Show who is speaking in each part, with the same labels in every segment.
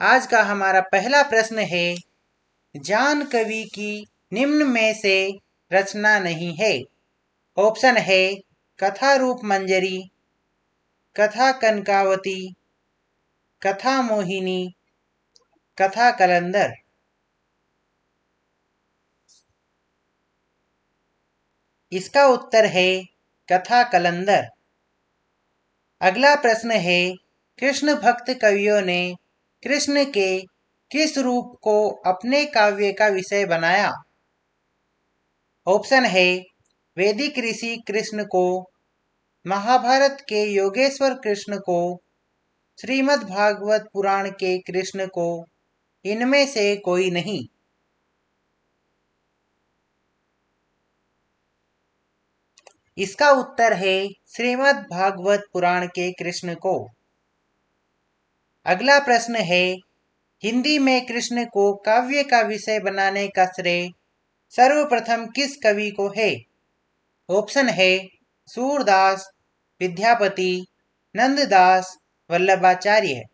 Speaker 1: आज का हमारा पहला प्रश्न है, जान कवि की निम्न में से रचना नहीं है। ऑप्शन है कथा रूप मंजरी, कथा कनकावती, कथा मोहिनी, कथा कलंदर। इसका उत्तर है कथा कलंदर। अगला प्रश्न है, कृष्ण भक्त कवियों ने कृष्ण के किस रूप को अपने काव्य का विषय बनाया? ऑप्शन है वैदिक ऋषि कृष्ण को, महाभारत के योगेश्वर कृष्ण को, श्रीमद् भागवत पुराण के कृष्ण को, इनमें से कोई नहीं। इसका उत्तर है श्रीमद् भागवत पुराण के कृष्ण को। अगला प्रश्न है, हिंदी में कृष्ण को काव्य का विषय बनाने का श्रेय सर्वप्रथम किस कवि को है? ऑप्शन है सूरदास, विद्यापति, नंददास, वल्लभाचार्य।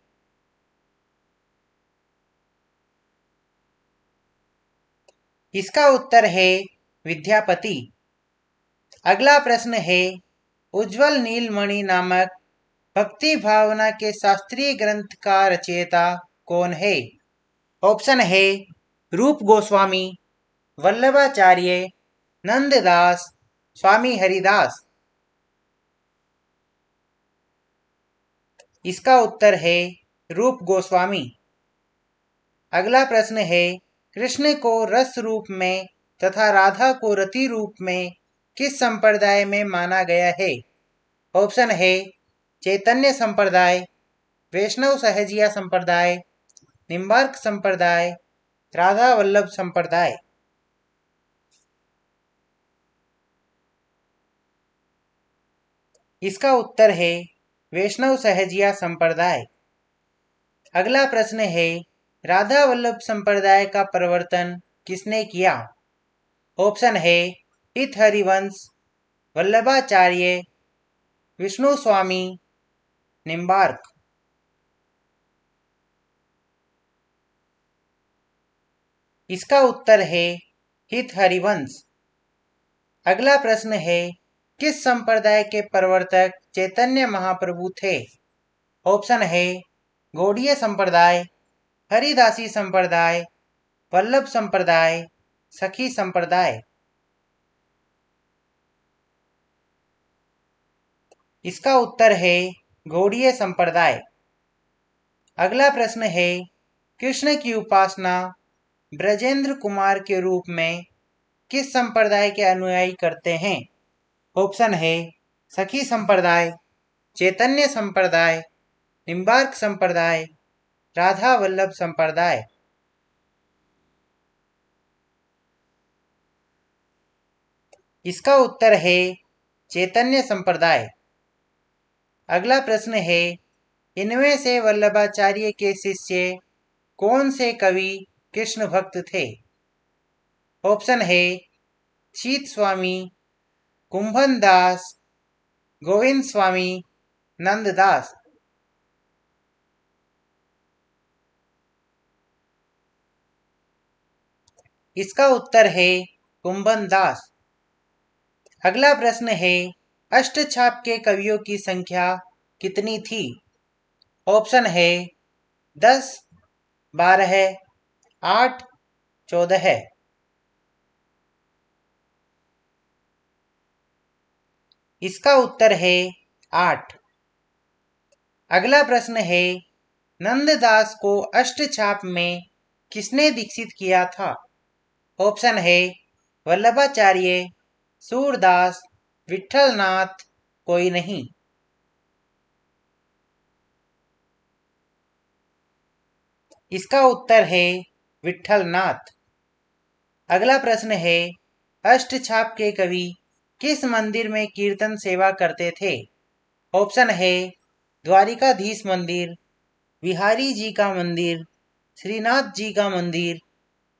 Speaker 1: इसका उत्तर है विद्यापति। अगला प्रश्न है, उज्ज्वल नीलमणि नामक भक्ति भावना के शास्त्रीय ग्रंथ का रचयिता कौन है? ऑप्शन है रूप गोस्वामी, वल्लभाचार्य, नंददास, स्वामी हरिदास। इसका उत्तर है रूप गोस्वामी। अगला प्रश्न है, कृष्ण को रस रूप में तथा राधा को रति रूप में किस संप्रदाय में माना गया है? ऑप्शन है चैतन्य संप्रदाय, वैष्णव सहजिया संप्रदाय, निम्बार्क संप्रदाय, राधा वल्लभ संप्रदाय। इसका उत्तर है वैष्णव सहजिया संप्रदाय। अगला प्रश्न है, राधा वल्लभ संप्रदाय का प्रवर्तन किसने किया? ऑप्शन है हित हरिवंश, वल्लभाचार्य, विष्णु स्वामी, निम्बार्क। इसका उत्तर है हित हरिवंश। अगला प्रश्न है, किस संप्रदाय के प्रवर्तक चैतन्य महाप्रभु थे? ऑप्शन है गौड़ीय संप्रदाय, हरिदासी संप्रदाय, वल्लभ संप्रदाय, सखी संप्रदाय। इसका उत्तर है गौड़ीय संप्रदाय। अगला प्रश्न है, कृष्ण की उपासना ब्रजेंद्र कुमार के रूप में किस संप्रदाय के अनुयायी करते हैं? ऑप्शन है सखी संप्रदाय, चैतन्य संप्रदाय, निम्बार्क संप्रदाय, राधा वल्लभ संप्रदाय। इसका उत्तर है चैतन्य संप्रदाय। अगला प्रश्न है, इनमें से वल्लभाचार्य के शिष्य कौन से कवि कृष्ण भक्त थे? ऑप्शन है शीत स्वामी, कुंभन दास, गोविंद स्वामी, नंददास। इसका उत्तर है कुंभन दास। अगला प्रश्न है, अष्टछाप के कवियों की संख्या कितनी थी? ऑप्शन है 10, 12, 8, 14। इसका उत्तर है 8। अगला प्रश्न है, नंददास को अष्टछाप में किसने दीक्षित किया था? ऑप्शन है वल्लभाचार्य, सूरदास, विठलनाथ, कोई नहीं। इसका उत्तर है विठलनाथ। अगला प्रश्न है, अष्टछाप के कवि किस मंदिर में कीर्तन सेवा करते थे? ऑप्शन है द्वारिकाधीश मंदिर, बिहारी जी का मंदिर, श्रीनाथ जी का मंदिर,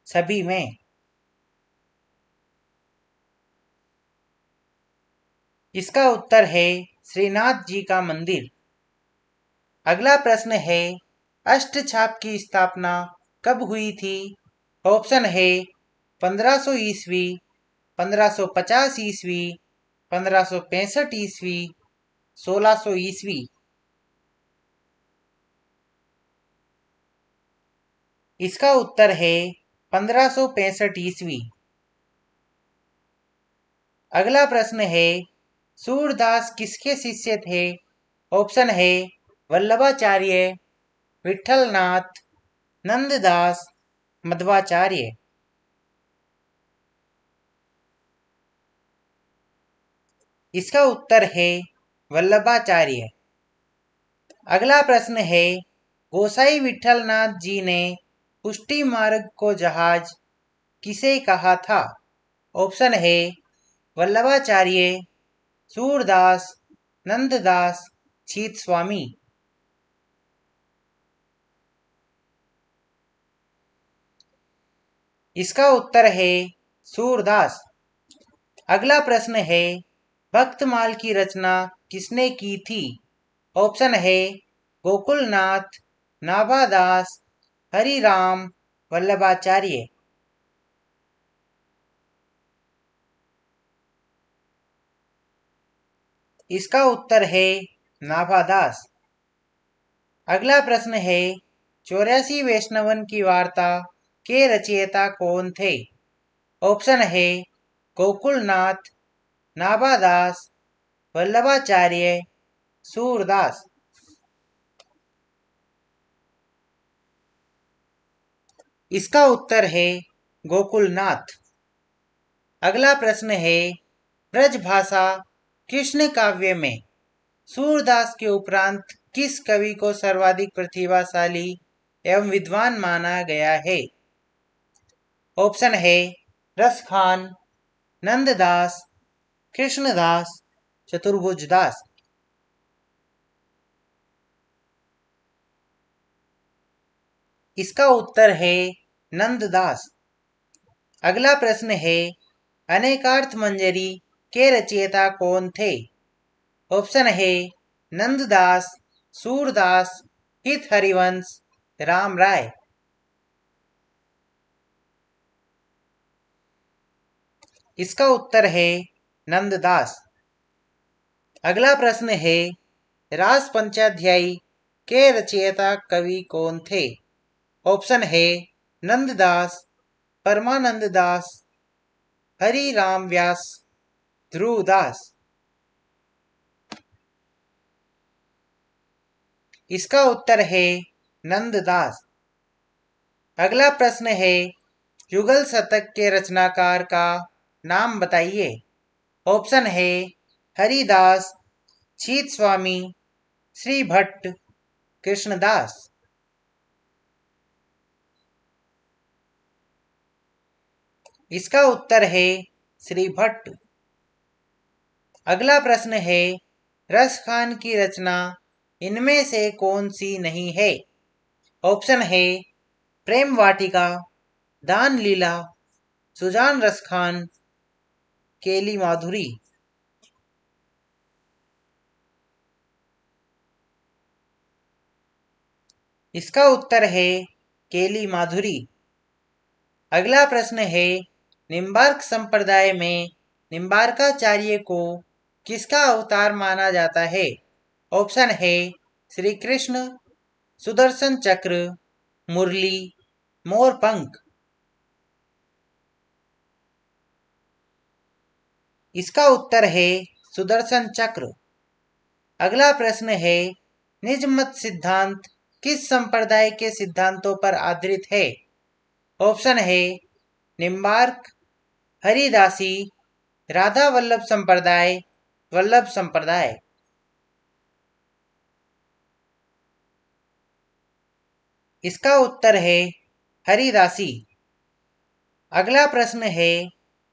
Speaker 1: सभी में। इसका उत्तर है श्रीनाथ जी का मंदिर। अगला प्रश्न है, अष्टछाप की स्थापना कब हुई थी? ऑप्शन है 1500 ईस्वी, 1550 ईस्वी, 1565 ईस्वी, 1600 ईस्वी। इसका उत्तर है 1565 ईस्वी। अगला प्रश्न है सूरदास किसके शिष्य थे? ऑप्शन है वल्लभाचार्य, विठलनाथ, नंददास, मध्वाचार्य। इसका उत्तर है वल्लभाचार्य। अगला प्रश्न है गोसाई विठलनाथ जी ने पुष्टि मार्ग को जहाज किसे कहा था? ऑप्शन है वल्लभाचार्य, सूरदास, नंददास, छीत स्वामी। इसका उत्तर है सूरदास। अगला प्रश्न है भक्तमाल की रचना किसने की थी? ऑप्शन है गोकुलनाथ, नाभादास, हरिराम, वल्लभाचार्य। इसका उत्तर है नाभादास। अगला प्रश्न है 84 वैष्णवन की वार्ता के रचयिता कौन थे? ऑप्शन है गोकुलनाथ, नाभादास, वल्लभाचार्य, सूरदास। इसका उत्तर है गोकुलनाथ। अगला प्रश्न है ब्रजभाषा कृष्ण काव्य में सूरदास के उपरांत किस कवि को सर्वाधिक प्रतिभाशाली एवं विद्वान माना गया है? ऑप्शन है रसखान, नंददास, कृष्णदास, चतुर्भुजदास। इसका उत्तर है नंददास। अगला प्रश्न है अनेकार्थ मंजरी के रचयिता कौन थे? ऑप्शन है नंददास, सूरदास, हित हरिवंश, राम राय। इसका उत्तर है नंददास। अगला प्रश्न है रास पंचाध्यायी के रचयिता कवि कौन थे? ऑप्शन है नंददास, परमानंद दास, हरि राम व्यास, ध्रुवदास। इसका उत्तर है नंददास। अगला प्रश्न है युगल शतक के रचनाकार का नाम बताइए। ऑप्शन है हरिदास, छीत स्वामी, श्री भट्ट, कृष्णदास। इसका उत्तर है श्री भट्ट। अगला प्रश्न है रसखान की रचना इनमें से कौन सी नहीं है? ऑप्शन है प्रेम वाटिका, दान लीला, सुजान रसखान, केली माधुरी। इसका उत्तर है केली माधुरी। अगला प्रश्न है निम्बार्क संप्रदाय में निम्बार्काचार्य को किसका अवतार माना जाता है? ऑप्शन है श्री कृष्ण, सुदर्शन चक्र, मुरली, मोरपंख। इसका उत्तर है सुदर्शन चक्र। अगला प्रश्न है निजमत सिद्धांत किस संप्रदाय के सिद्धांतों पर आधारित है? ऑप्शन है निम्बार्क, हरिदासी, राधा वल्लभ संप्रदाय, वल्लभ संप्रदाय। इसका उत्तर है हरिदासी। अगला प्रश्न है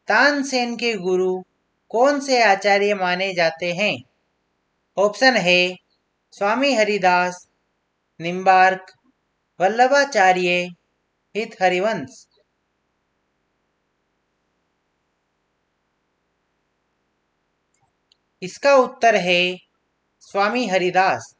Speaker 1: तानसेन के गुरु कौन से आचार्य माने जाते हैं? ऑप्शन है स्वामी हरिदास, निम्बार्क, वल्लभाचार्य, हित हरिवंश। इसका उत्तर है स्वामी हरिदास।